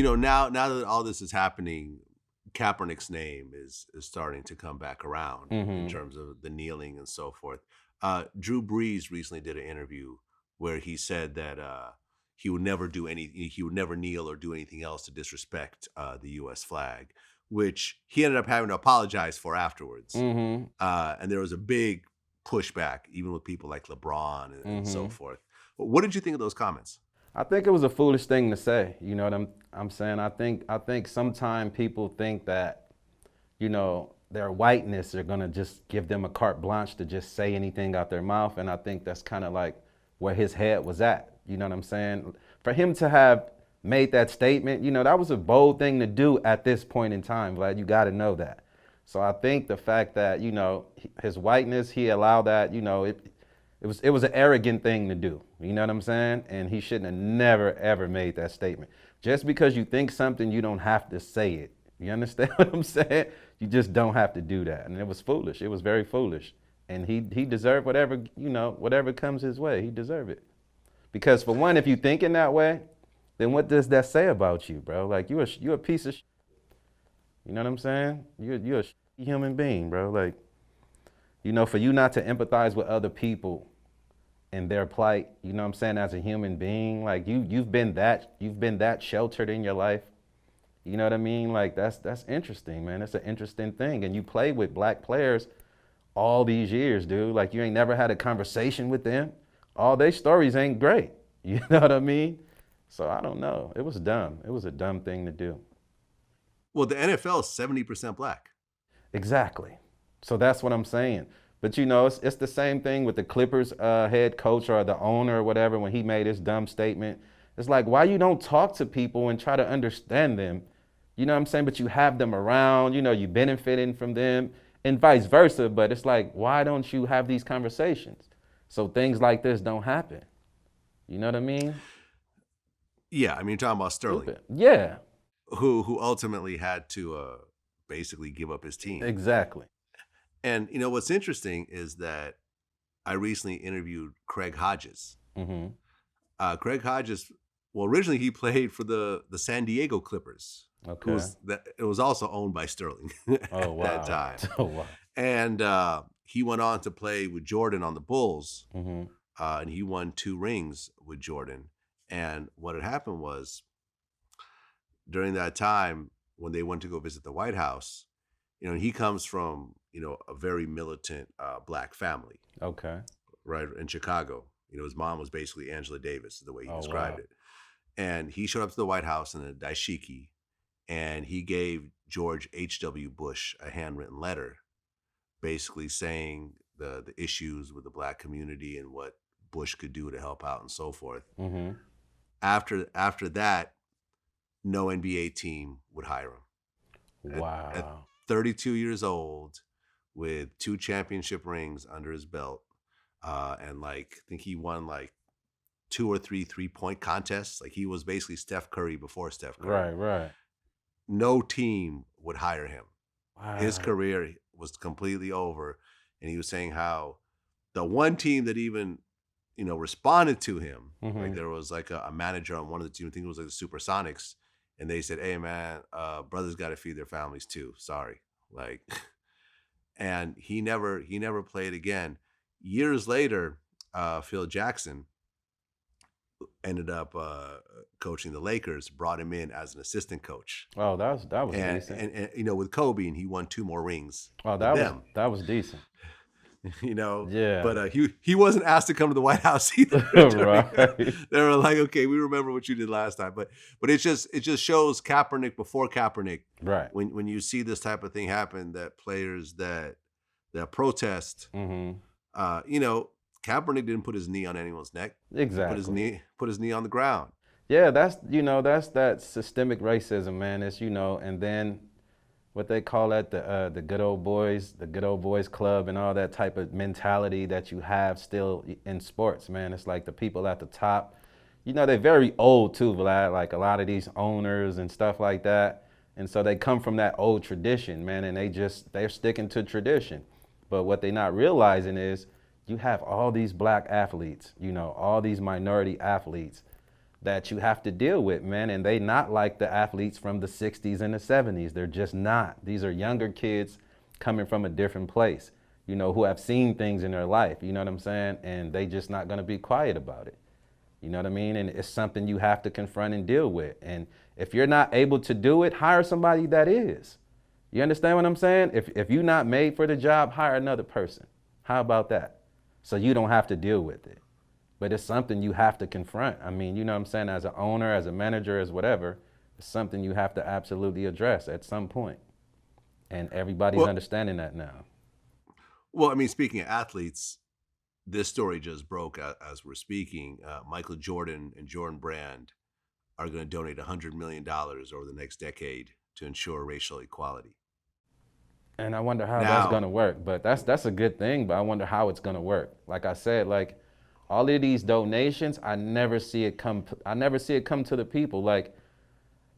now that all this is happening, Kaepernick's name is starting to come back around in Mm-hmm. terms of the kneeling and so forth. Drew Brees recently did an interview where he said that he would never kneel or do anything else to disrespect the U.S. flag, which he ended up having to apologize for afterwards. Mm-hmm. And there was a big pushback, even with people like LeBron and so Mm-hmm. forth. What did you think of those comments? I think it was a foolish thing to say. You know what I'm saying? I think sometimes people think that, their whiteness are gonna just give them a carte blanche to just say anything out their mouth. And I think that's kind of like where his head was at. You know what I'm saying? For him to have made that statement, that was a bold thing to do at this point in time, Vlad. You gotta know that. So I think the fact that, his whiteness, he allowed that, it was an arrogant thing to do. You know what I'm saying? And he shouldn't have never ever made that statement. Just because you think something, you don't have to say it. You understand what I'm saying? You just don't have to do that. And it was foolish. It was very foolish. And he deserved whatever, whatever comes his way. He deserved it. Because for one, if you think in that way, then what does that say about you, bro? Like you a piece of you know what I'm saying? You're a human being, bro. Like, for you not to empathize with other people and their plight, you know what I'm saying, as a human being, like you've been that sheltered in your life. You know what I mean? Like that's interesting, man. It's an interesting thing. And you play with black players all these years, dude. Like you ain't never had a conversation with them. All their stories ain't great. You know what I mean? So I don't know. It was dumb. It was a dumb thing to do. Well, the NFL is 70% black. Exactly. So that's what I'm saying. But it's the same thing with the Clippers head coach or the owner or whatever when he made his dumb statement. It's like, why you don't talk to people and try to understand them? You know what I'm saying? But you have them around, you benefiting from them and vice versa. But it's like, why don't you have these conversations so things like this don't happen? You know what I mean? Yeah, I mean, you're talking about Sterling, Stupid. Yeah, who ultimately had to basically give up his team. exactly. And what's interesting is that I recently interviewed Craig Hodges. Hmm. Craig Hodges, well, originally he played for the San Diego Clippers, Okay. it was also owned by Sterling Oh, at that wow. time, Oh, wow. and he went on to play with Jordan on the Bulls, Hmm. and he won 2 rings with Jordan. And what had happened was during that time when they went to go visit the White House, he comes from a very militant black family, Okay. right, in Chicago. His mom was basically Angela Davis, is the way he Oh, described wow. it. And he showed up to the White House in a daishiki, and he gave George H.W. Bush a handwritten letter, basically saying the issues with the black community and what Bush could do to help out and so forth. Hmm. After that, no NBA team would hire him. At Wow. 32 years old, with 2 championship rings under his belt, and like I think he won like 2 or 3 3-point contests. Like he was basically Steph Curry before Steph Right, Curry. right. No team would hire him. His Wow. career was completely over, and he was saying how the one team that even responded to him, like Hmm. there was like a manager on one of the teams, I think it was like the Supersonics, and they said, "Hey man, brothers got to feed their families too. Sorry." Like, and he never played again. Years later, Phil Jackson ended up coaching the Lakers, brought him in as an assistant coach, Oh, that was and decent. with Kobe, and he won 2 more rings Oh, with that was them. that was decent. But Yeah. he wasn't asked to come to the White House either. Right. They were like, okay, we remember what you did last time, but it just shows Kaepernick before Kaepernick, Right. when you see this type of thing happen, that players that protest, Hmm. you know, Kaepernick didn't put his knee on anyone's neck. He put his Exactly. knee on the ground. Yeah, that's that systemic racism, man. It's and then what they call that the good old boys club, and all that type of mentality that you have still in sports, man. It's like the people at the top, they're very old too, Vlad. Like a lot of these owners and stuff like that, and so they come from that old tradition, man, and they're sticking to tradition. But what they're not realizing is you have all these black athletes, all these minority athletes that you have to deal with, man. And they not like the athletes from the 60s and the 70s. They're just not. These are younger kids coming from a different place, you know, who have seen things in their life, you know what I'm saying? And they just not gonna be quiet about it. You know what I mean? And it's something you have to confront and deal with. And if you're not able to do it, hire somebody that is. You understand what I'm saying? If you're not made for the job, hire another person. How about that? So you don't have to deal with it. But it's something you have to confront. I mean, you know what I'm saying? As an owner, as a manager, as whatever, it's something you have to absolutely address at some point. And everybody's Well, understanding that now. well, I mean, speaking of athletes, this story just broke as we're speaking. Michael Jordan and Jordan Brand are going to donate $100 million over the next decade to ensure racial equality. And I wonder how that's Now, gonna work. But that's a good thing, but I wonder how it's gonna work. Like I said, like all of these donations, I never see it come to the people. Like,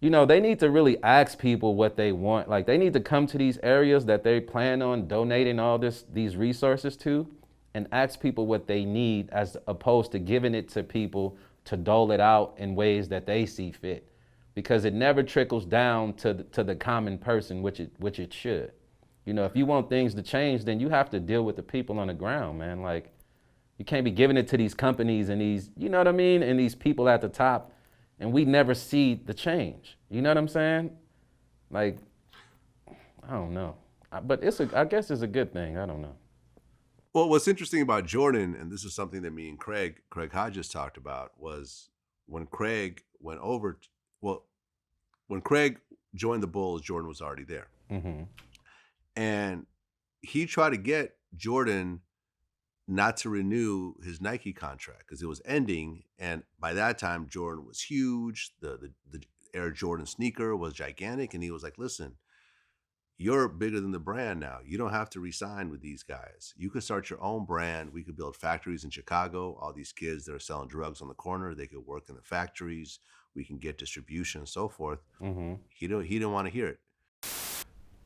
you know, they need to really ask people what they want. Like they need to come to these areas that they plan on donating all these resources to and ask people what they need as opposed to giving it to people to dole it out in ways that they see fit. Because it never trickles down to the common person, which it should. You know, if you want things to change, then you have to deal with the people on the ground, man. Like you can't be giving it to these companies and these, you know what I mean, and these people at the top, and we never see the change. You know what I'm saying? Like, I don't know, but I guess it's a good thing. I don't know. well, what's interesting about Jordan, and this is something that me and Craig Hodges talked about, was when Craig went over. Well, when Craig joined the Bulls, Jordan was already there, Mm-hmm. and he tried to get Jordan not to renew his Nike contract because it was ending. And by that time, Jordan was huge. The Air Jordan sneaker was gigantic. And he was like, listen, you're bigger than the brand now. You don't have to resign with these guys. You could start your own brand. We could build factories in Chicago. All these kids that are selling drugs on the corner, they could work in the factories. We can get distribution and so forth. Mm-hmm. He didn't want to hear it.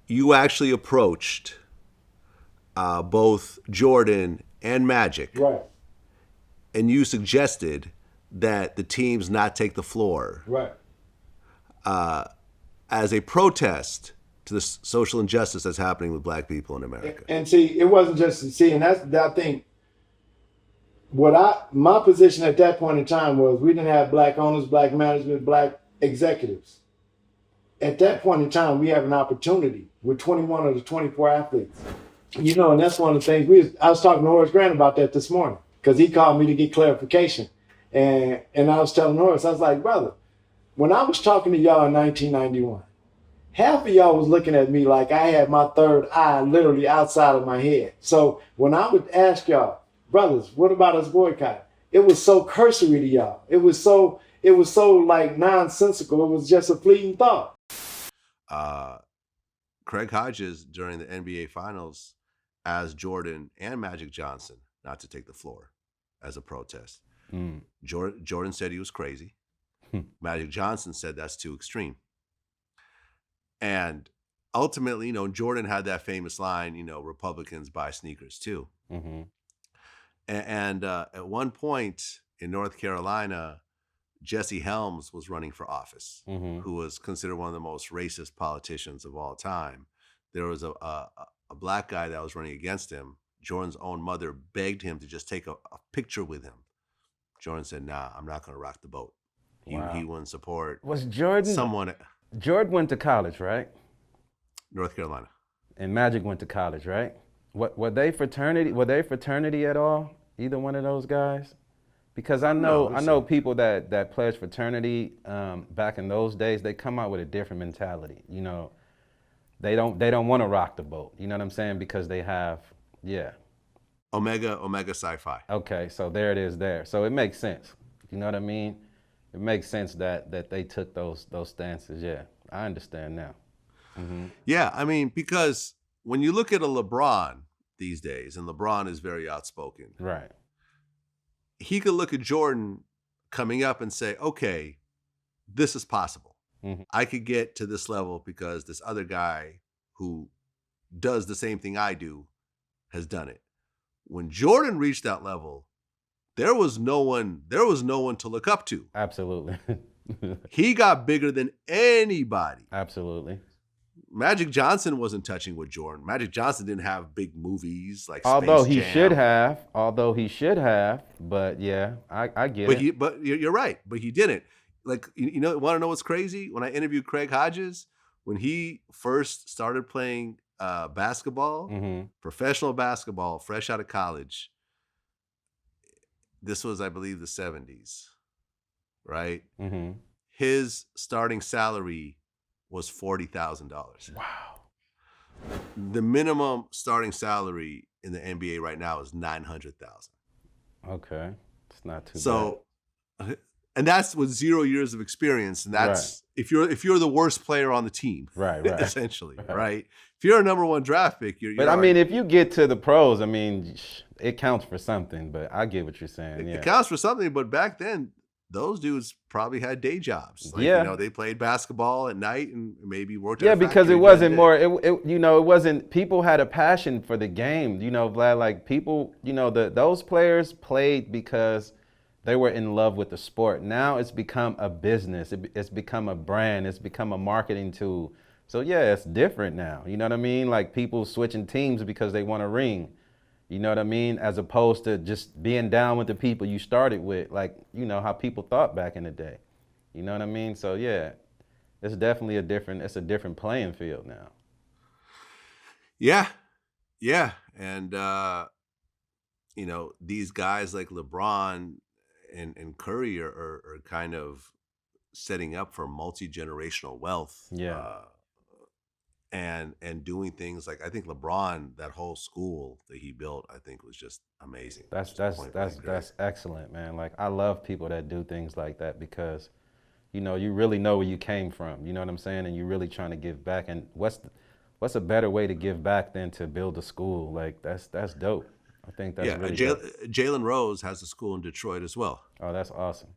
You actually approached both Jordan and Magic, Right, and you suggested that the teams not take the floor right. as a protest to the social injustice that's happening with black people in America. And see, it wasn't just see, and that's I think my position at that point in time was we didn't have black owners, black management, black executives. At that point in time, we have an opportunity with 21 of the 24 athletes. You know, and that's one of the things I was talking to Horace Grant about that this morning because he called me to get clarification. And I was telling Horace, I was like, brother, when I was talking to y'all in 1991, half of y'all was looking at me like I had my third eye literally outside of my head. So when I would ask y'all, brothers, what about us boycott? It was so cursory to y'all. It was so like nonsensical. It was just a fleeting thought. Craig Hodges during the NBA Finals asked Jordan and Magic Johnson not to take the floor as a protest. Mm. Jordan said he was crazy. Magic Johnson said that's too extreme. And ultimately, you know, Jordan had that famous line, you know, Republicans buy sneakers too. Mm-hmm. And at one point in North Carolina, Jesse Helms was running for office, Mm-hmm. who was considered one of the most racist politicians of all time. There was a black guy that was running against him. Jordan's own mother begged him to just take a picture with him. Jordan said, nah, I'm not going to rock the boat. Wow. He wouldn't support Was Jordan went to college, right? North Carolina. And Magic went to college, right? Were they fraternity? Were they fraternity at all? Either one of those guys? Because I know people that pledge fraternity back in those days. They come out with a different mentality. You know, they don't want to rock the boat. You know what I'm saying? Because they have, yeah. Omega Psi Phi. Okay, so there it is there. So it makes sense. You know what I mean? It makes sense that they took those stances. Yeah, I understand now. Mm-hmm. Yeah, I mean, because when you look at a LeBron these days, and LeBron is very outspoken, Right. he could look at Jordan coming up and say, okay, this is possible. Mm-hmm. I could get to this level because this other guy who does the same thing I do has done it. When Jordan reached that level, there was no one to look up to. Absolutely. He got bigger than anybody. Absolutely. Magic Johnson wasn't touching with Jordan. Magic Johnson didn't have big movies like Although Space he Jam. should have, but yeah, I get it. But you're right, but he didn't. Like, you know, want to know what's crazy? When I interviewed Craig Hodges, when he first started playing basketball, professional basketball, fresh out of college, this was, I believe, the 70s, right? His starting salary was $40,000. Wow. The minimum starting salary in the NBA right now is $900,000. Okay, it's not too So, and that's with 0 years of experience, and that's if you're the worst player on the team, right, essentially, right? If you're a number one draft pick, you're. But I mean, if you get to the pros, I mean, it counts for something. But I get what you're saying. It counts for something. But back then, those dudes probably had day jobs. Like, yeah, you know, they played basketball at night and maybe worked. Yeah, at a because it factory wasn't during more. You know, it wasn't. People had a passion for the game. You know, Vlad. Like people, you know, those players played because they were in love with the sport. Now it's become a business. It's become a brand. It's become a marketing tool. So yeah, it's different now. You know what I mean? Like people switching teams because they want a ring. You know what I mean? As opposed to just being down with the people you started with, like, you know, how people thought back in the day. You know what I mean? So yeah, it's definitely it's a different playing field now. Yeah. Yeah. And you know, these guys like LeBron and Curry are kind of setting up for multi-generational wealth. Yeah. And doing things like, I think LeBron, that whole school that he built, I think was just amazing. That's excellent, man. Like I love people that do things like that because, you know, you really know where you came from. You know what I'm saying? And you're really trying to give back. And what's a better way to give back than to build a school? Like that's dope. I think that's really dope. Jalen Rose has a school in Detroit as well. Oh, that's awesome.